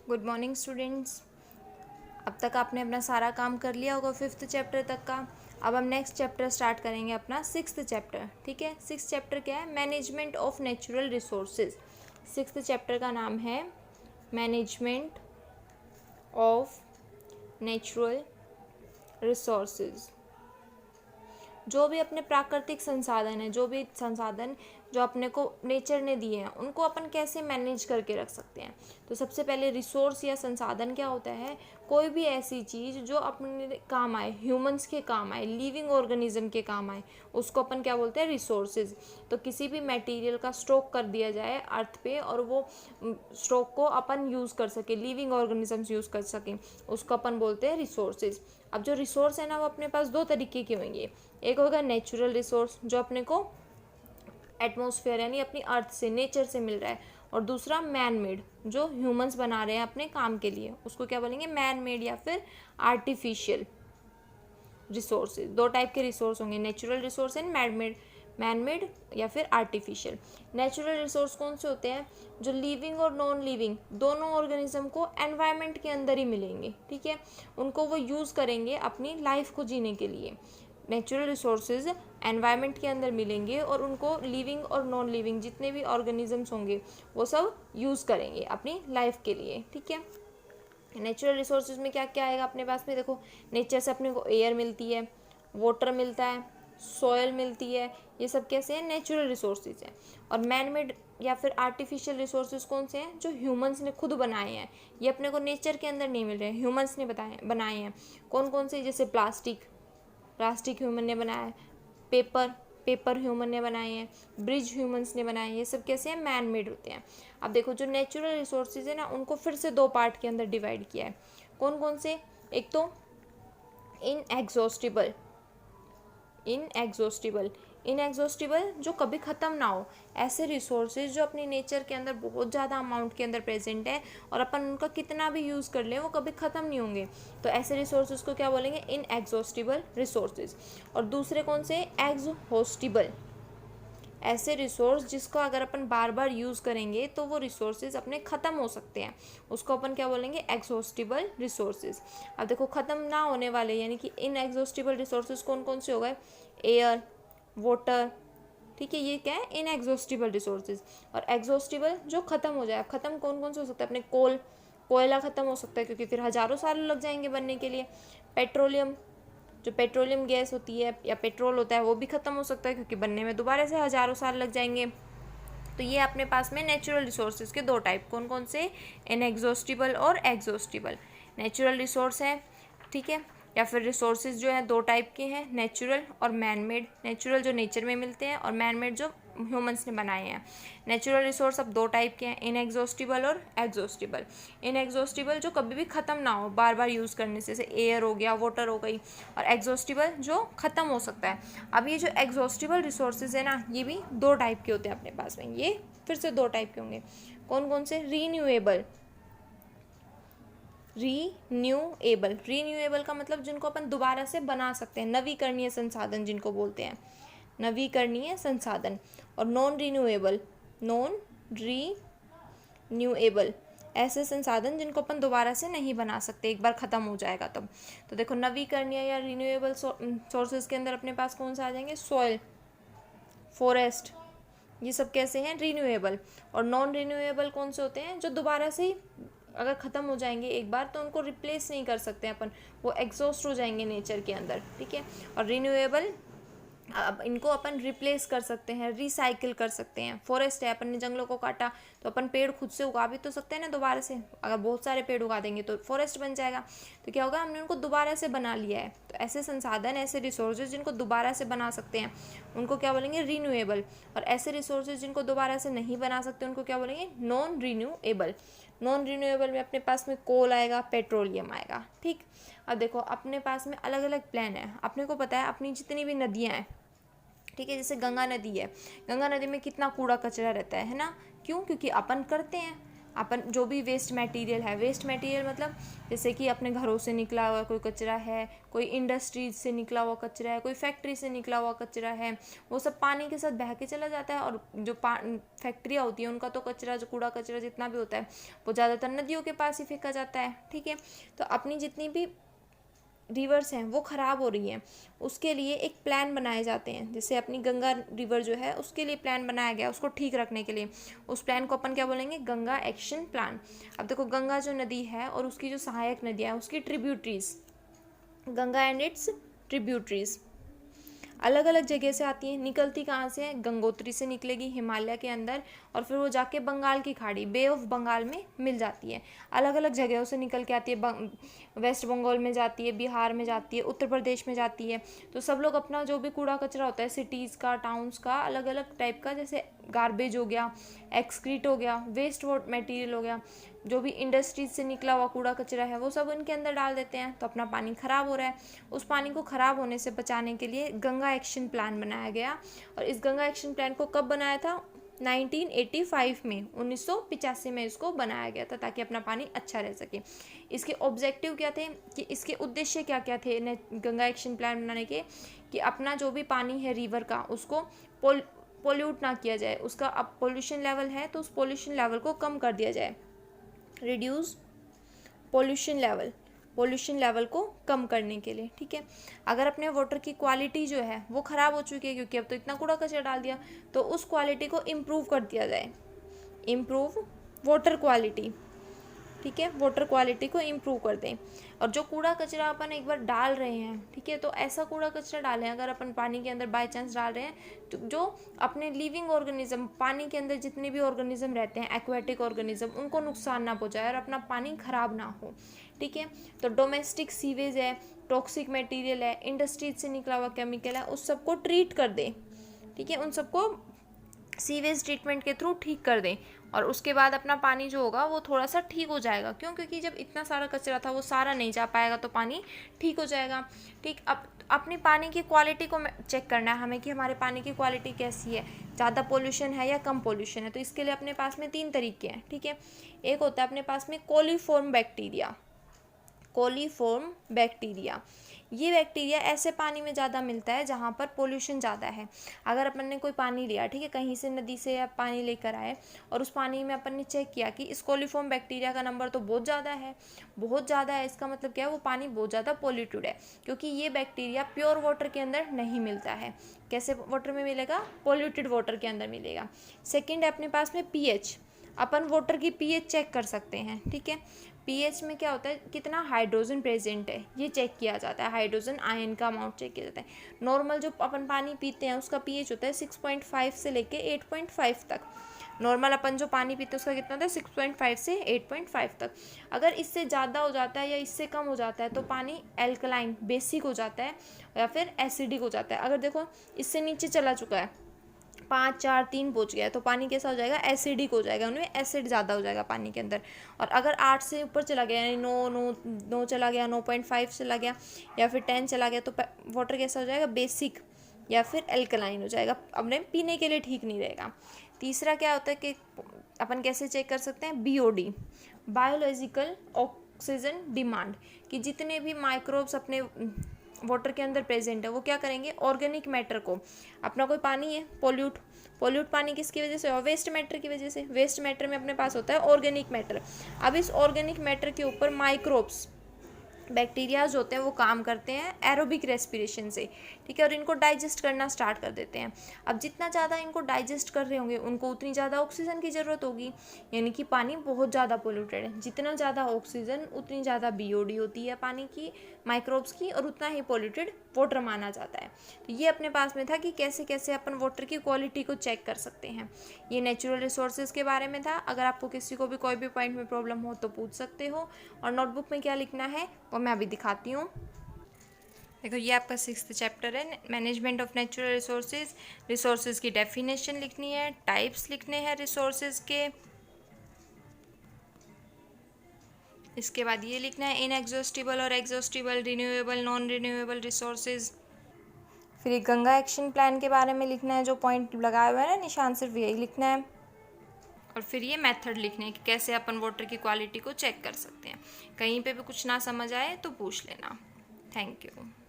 Good morning students. अब तक आपने अपना सारा काम कर लिया होगा 5th चैप्टर तक का। अब हम नेक्स्ट चैप्टर स्टार्ट करेंगे अपना 6th चैप्टर। ठीक है, 6th चैप्टर क्या है? Management of natural resources. 6th chapter का नाम है मैनेजमेंट ऑफ नेचुरल रिसोर्सेज। जो भी अपने प्राकृतिक संसाधन है, जो भी संसाधन जो अपने को नेचर ने दिए हैं, उनको अपन कैसे मैनेज करके रख सकते हैं। तो सबसे पहले रिसोर्स या संसाधन क्या होता है? कोई भी ऐसी चीज़ जो अपने काम आए, ह्यूमंस के काम आए, लिविंग ऑर्गेनिज्म के काम आए, उसको अपन क्या बोलते हैं? रिसोर्सेज। तो किसी भी मटेरियल का स्टॉक कर दिया जाए अर्थ पे और वो स्टॉक को अपन यूज़ कर सके, लिविंग ऑर्गेनिजम्स यूज़ कर सकें, उसको अपन बोलते हैं रिसोर्सेज। अब जो रिसोर्स है ना, वो अपने पास दो तरीके के होंगे। एक होगा नेचुरल रिसोर्स, जो अपने को एटमॉस्फेयर यानी अपनी अर्थ से, नेचर से मिल रहा है, और दूसरा मैन मेड, जो ह्यूमंस बना रहे हैं अपने काम के लिए, उसको क्या बोलेंगे? मैन मेड या फिर आर्टिफिशियल रिसोर्सेज। दो टाइप के रिसोर्स होंगे, natural resource and man made या फिर आर्टिफिशियल। नेचुरल रिसोर्स कौन से होते हैं? जो लिविंग और नॉन लिविंग दोनों ऑर्गेनिज्म को एनवायरनमेंट के अंदर ही मिलेंगे। ठीक है, उनको वो यूज़ करेंगे अपनी लाइफ को जीने के लिए। नेचुरल रिसोर्सेज एनवायरनमेंट के अंदर मिलेंगे और उनको लिविंग और नॉन लिविंग जितने भी ऑर्गेनिजम्स होंगे वो सब यूज़ करेंगे अपनी लाइफ के लिए। ठीक है, नेचुरल रिसोर्सेज में क्या क्या आएगा अपने पास में? देखो, नेचर से अपने को एयर मिलती है, वाटर मिलता है, सॉयल मिलती है, ये सब कैसे हैं? नेचुरल रिसोर्सेज हैं। और मैन मेड या फिर आर्टिफिशियल रिसोर्सेज कौन से हैं? जो ह्यूमंस ने खुद बनाए हैं, ये अपने को नेचर के अंदर नहीं मिल रहे हैं, ह्यूमंस ने बनाए हैं। कौन कौन से? जैसे प्लास्टिक ह्यूमन ने बनाया है, पेपर ह्यूमन ने बनाए हैं, ब्रिज ह्यूमंस ने बनाए हैं। ये सब कैसे हैं? मैन मेड होते हैं। अब देखो, जो नेचुरल रिसोर्सेज है ना, उनको फिर से दो पार्ट के अंदर डिवाइड किया है। कौन कौन से? एक तो इनएग्जॉस्टिबल जो कभी ख़त्म ना हो, ऐसे रिसोर्सेज जो अपने नेचर के अंदर बहुत ज़्यादा अमाउंट के अंदर प्रेजेंट है और अपन उनका कितना भी यूज़ कर लें वो कभी ख़त्म नहीं होंगे। तो ऐसे रिसोर्सेज को क्या बोलेंगे? Inexhaustible resources. और दूसरे कौन से? एग्जॉस्टिबल, ऐसे रिसोर्स जिसको अगर अपन बार बार यूज़ करेंगे तो वो रिसोर्सेज अपने ख़त्म हो सकते हैं, उसको अपन क्या बोलेंगे? Exhaustible resources. अब देखो, ख़त्म ना होने वाले यानी कि इनएग्जॉस्टिबल रिसोर्सेज कौन कौन से हो गए? Air, water. ठीक है, ये क्या है? Inexhaustible resources. और एग्जॉस्टिबल जो ख़त्म हो जाए। ख़त्म कौन कौन से हो सकता है? अपने कोयला ख़त्म हो सकता है क्योंकि फिर हज़ारों साल लग जाएंगे बनने के लिए। पेट्रोलियम, जो पेट्रोलियम गैस होती है या पेट्रोल होता है, वो भी ख़त्म हो सकता है क्योंकि बनने में दोबारा से हज़ारों साल लग जाएंगे। तो ये अपने पास में नेचुरल रिसोर्सेज के दो टाइप, कौन कौन से? इनएग्जॉस्टिबल और एग्जॉस्टिबल। नेचुरल रिसोर्स है, ठीक है, या फिर रिसोर्सेज जो हैं दो टाइप के हैं, नेचुरल और मैन मेड। नेचुरल जो नेचर में मिलते हैं और मैन मेड जो ह्यूमंस ने बनाए हैं। नेचुरल रिसोर्स अब दो टाइप के हैं, इनएग्जॉस्टिबल और एग्जॉस्टिबल। इनएग्जॉस्टिबल जो कभी भी ख़त्म ना हो बार बार यूज़ करने से, जैसे एयर हो गया, वाटर हो गई। और एग्जॉस्टिबल जो ख़त्म हो सकता है। अब ये जो एग्जॉस्टिबल रिसोर्सेज है ना, ये भी दो टाइप के होते हैं अपने पास में। ये फिर से दो टाइप के होंगे, कौन कौन से? रीन्यूएबल का मतलब जिनको अपन दोबारा से बना सकते हैं, नवीकरणीय संसाधन जिनको बोलते हैं, नवीकरणीय संसाधन। और नॉन रीन्यूएबल ऐसे संसाधन जिनको अपन दोबारा से नहीं बना सकते, एक बार ख़त्म हो जाएगा तब। तो देखो, नवीकरणीय या रिन्यूएबल सोर्सेज के अंदर अपने पास कौन सा आ जाएंगे? सॉइल, फॉरेस्ट, ये सब कैसे हैं? रिन्यूएबल। और नॉन रिन्यूएबल कौन से होते हैं? जो दोबारा से ही अगर ख़त्म हो जाएंगे एक बार तो उनको रिप्लेस नहीं कर सकते अपन, वो एग्जॉस्ट हो जाएंगे नेचर के अंदर। ठीक है, और रिन्यूएबल अब इनको अपन रिप्लेस कर सकते हैं, रिसाइकिल कर सकते हैं। फॉरेस्ट है, अपन ने जंगलों को काटा तो अपन पेड़ खुद से उगा भी तो सकते हैं ना दोबारा से। अगर बहुत सारे पेड़ उगा देंगे तो फॉरेस्ट बन जाएगा। तो क्या होगा? हमने उनको दोबारा से बना लिया है। तो ऐसे संसाधन, ऐसे रिसोर्सेज जिनको दोबारा से बना सकते हैं उनको क्या बोलेंगे? रिन्यूएबल। और ऐसे रिसोर्सेज जिनको दोबारा से नहीं बना सकते उनको क्या बोलेंगे? Non renewable. नॉन रिन्यूएबल में अपने पास में कोल आएगा, पेट्रोलियम आएगा। ठीक, अब देखो, अपने पास में अलग अलग प्लान है। अपने को पता है अपनी जितनी भी नदियाँ हैं, ठीक है, जैसे गंगा नदी है, गंगा नदी में कितना कूड़ा कचरा रहता है ना? क्यों? क्योंकि अपन करते हैं, अपन जो भी वेस्ट मटेरियल है, वेस्ट मटेरियल मतलब जैसे कि अपने घरों से निकला हुआ कोई कचरा है, कोई इंडस्ट्रीज से निकला हुआ कचरा है, कोई फैक्ट्री से निकला हुआ कचरा है, वो सब पानी के साथ बह के चला जाता है। और जो फैक्ट्रियाँ होती हैं उनका तो कचरा, जो कूड़ा कचरा जितना भी होता है वो ज़्यादातर नदियों के पास ही फेंका जाता है। ठीक है, तो अपनी जितनी भी रिवर्स हैं वो ख़राब हो रही हैं, उसके लिए एक प्लान बनाए जाते हैं। जैसे अपनी गंगा रिवर जो है उसके लिए प्लान बनाया गया उसको ठीक रखने के लिए, उस प्लान को अपन क्या बोलेंगे, गंगा एक्शन प्लान। अब देखो गंगा जो नदी है और उसकी जो सहायक नदियाँ हैं उसकी tributaries, Ganga and it's tributaries अलग अलग जगह से आती हैं। निकलती कहाँ से है, गंगोत्री से निकलेगी हिमालय के अंदर, और फिर वो जाके बंगाल की खाड़ी, बे ऑफ बंगाल में मिल जाती है। अलग अलग जगहों से निकल के आती है, वेस्ट बंगाल में जाती है, बिहार में जाती है, उत्तर प्रदेश में जाती है। तो सब लोग अपना जो भी कूड़ा कचरा होता है सिटीज़ का, टाउन्स का, अलग अलग टाइप का, जैसे गार्बेज हो गया, एक्सक्रीट हो गया, वेस्ट मटेरियल हो गया, जो भी इंडस्ट्रीज से निकला हुआ कूड़ा कचरा है वो सब उनके अंदर डाल देते हैं, तो अपना पानी ख़राब हो रहा है। उस पानी को ख़राब होने से बचाने के लिए गंगा एक्शन प्लान बनाया गया। और इस गंगा एक्शन प्लान को कब बनाया था, 1985 में, 1985 में इसको बनाया गया था, ताकि अपना पानी अच्छा रह सके। इसके ऑब्जेक्टिव क्या थे, कि इसके उद्देश्य क्या क्या थे गंगा एक्शन प्लान बनाने के, कि अपना जो भी पानी है रिवर का उसको पोल्यूट ना किया जाए, उसका अब पोल्यूशन लेवल है तो उस पोल्यूशन लेवल को कम कर दिया जाए, रिड्यूस पोल्यूशन लेवल को कम करने के लिए। ठीक है, अगर अपने वाटर की क्वालिटी जो है वो ख़राब हो चुकी है, क्योंकि अब तो इतना कूड़ा कचरा डाल दिया, तो उस क्वालिटी को इम्प्रूव कर दिया जाए, इम्प्रूव वाटर क्वालिटी। ठीक है, वाटर क्वालिटी को इम्प्रूव कर दें। और जो कूड़ा कचरा अपन एक बार डाल रहे हैं, ठीक है, तो ऐसा कूड़ा कचरा डालें, अगर अपन पानी के अंदर बाय चांस डाल रहे हैं, तो जो अपने लिविंग ऑर्गेनिज्म, पानी के अंदर जितने भी ऑर्गेनिज्म रहते हैं, एक्वेटिक ऑर्गेनिज्म, उनको नुकसान ना पहुंचाए और अपना पानी खराब ना हो। ठीक है, तो डोमेस्टिक सीवेज है, टॉक्सिक मटेरियल है, इंडस्ट्रीज से निकला हुआ केमिकल है, उस सबको ट्रीट कर दें। ठीक है, उन सबको सीवेज ट्रीटमेंट के थ्रू ठीक कर दें, और उसके बाद अपना पानी जो होगा वो थोड़ा सा ठीक हो जाएगा। क्यों, क्योंकि जब इतना सारा कचरा था वो सारा नहीं जा पाएगा, तो पानी ठीक हो जाएगा। ठीक, अब अपनी पानी की क्वालिटी को चेक करना है हमें, कि हमारे पानी की क्वालिटी कैसी है, ज़्यादा पोल्यूशन है या कम पोल्यूशन है। तो इसके लिए अपने पास में 3 तरीके हैं। ठीक है, एक होता है अपने पास में कोलीफॉर्म बैक्टीरिया। ये बैक्टीरिया ऐसे पानी में ज़्यादा मिलता है जहाँ पर पोल्यूशन ज़्यादा है। अगर अपन ने कोई पानी लिया, ठीक है, कहीं से नदी से आप पानी लेकर आए, और उस पानी में अपन ने चेक किया कि इस कोलीफॉर्म बैक्टीरिया का नंबर तो बहुत ज़्यादा है, इसका मतलब क्या है, वो पानी बहुत ज़्यादा पोल्यूटेड है, क्योंकि ये बैक्टीरिया प्योर वाटर के अंदर नहीं मिलता है। कैसे वाटर में मिलेगा, पोल्यूटेड वाटर के अंदर मिलेगा। सेकेंड है अपने पास में पीएच। अपन वाटर की पीएच चेक कर सकते हैं। ठीक है, पीएच में क्या होता है, कितना हाइड्रोजन प्रेजेंट है ये चेक किया जाता है, हाइड्रोजन आयन का अमाउंट चेक किया जाता है। नॉर्मल जो अपन पानी पीते हैं उसका पीएच होता है 6.5 से लेके 8.5 तक। नॉर्मल अपन जो पानी पीते हैं उसका कितना होता है, 6.5 से 8.5 तक। अगर इससे ज़्यादा हो जाता है या इससे कम हो जाता है तो पानी एल्कलाइन, बेसिक हो जाता है, या फिर एसिडिक हो जाता है। अगर देखो इससे नीचे चला चुका है, 5, 4, 3 पहुँच गया है, तो पानी कैसा हो जाएगा, एसिडिक हो जाएगा, उनमें एसिड ज़्यादा हो जाएगा पानी के अंदर। और अगर 8 से ऊपर चला गया, यानी 9 चला गया, 9.5 चला गया, या फिर 10 चला गया, तो वाटर कैसा हो जाएगा, बेसिक या फिर एल्कलाइन हो जाएगा, अपने पीने के लिए ठीक नहीं रहेगा। तीसरा क्या होता है कि अपन कैसे चेक कर सकते हैं, BOD, बायोलॉजिकल ऑक्सीजन डिमांड, कि जितने भी माइक्रोब्स अपने वाटर के अंदर प्रेजेंट है वो क्या करेंगे, ऑर्गेनिक मैटर को, अपना कोई पानी है पोल्यूट पानी किसकी वजह से, और वेस्ट मैटर की वजह से। वेस्ट मैटर में अपने पास होता है ऑर्गेनिक मैटर। अब इस ऑर्गेनिक मैटर के ऊपर माइक्रोब्स, बैक्टीरियाज होते हैं, वो काम करते हैं एरोबिक रेस्पिरेशन से। ठीक है, और इनको डाइजेस्ट करना स्टार्ट कर देते हैं। अब जितना ज़्यादा इनको डाइजेस्ट कर रहे होंगे उनको उतनी ज़्यादा ऑक्सीजन की ज़रूरत होगी, यानी कि पानी बहुत ज़्यादा पोल्यूटेड है। जितना ज़्यादा ऑक्सीजन उतनी ज़्यादा BOD होती है पानी की, माइक्रोब्स की, और उतना ही पोल्यूटेड वाटर माना जाता है। तो ये अपने पास में था कि कैसे कैसे अपन वाटर की क्वालिटी को चेक कर सकते हैं। ये नेचुरल रिसोर्सेज के बारे में था। अगर आपको किसी को भी कोई भी पॉइंट में प्रॉब्लम हो तो पूछ सकते हो। और नोटबुक में क्या लिखना है वो मैं अभी दिखाती हूँ। देखो ये आपका 6th चैप्टर है, मैनेजमेंट ऑफ नेचुरल रिसोर्सेज की डेफिनेशन लिखनी है, टाइप्स लिखने हैं रिसोर्सेज के, इसके बाद ये लिखना है इनएग्जॉस्टिबल और exhaustible, renewable, non renewable resources. फिर गंगा एक्शन प्लान के बारे में लिखना है, जो पॉइंट लगाया हुआ है ना निशान, सिर्फ यही लिखना है। और फिर ये मेथड लिखने कि कैसे अपन वाटर की क्वालिटी को चेक कर सकते हैं। कहीं पे भी कुछ ना समझ आए तो पूछ लेना। Thank you.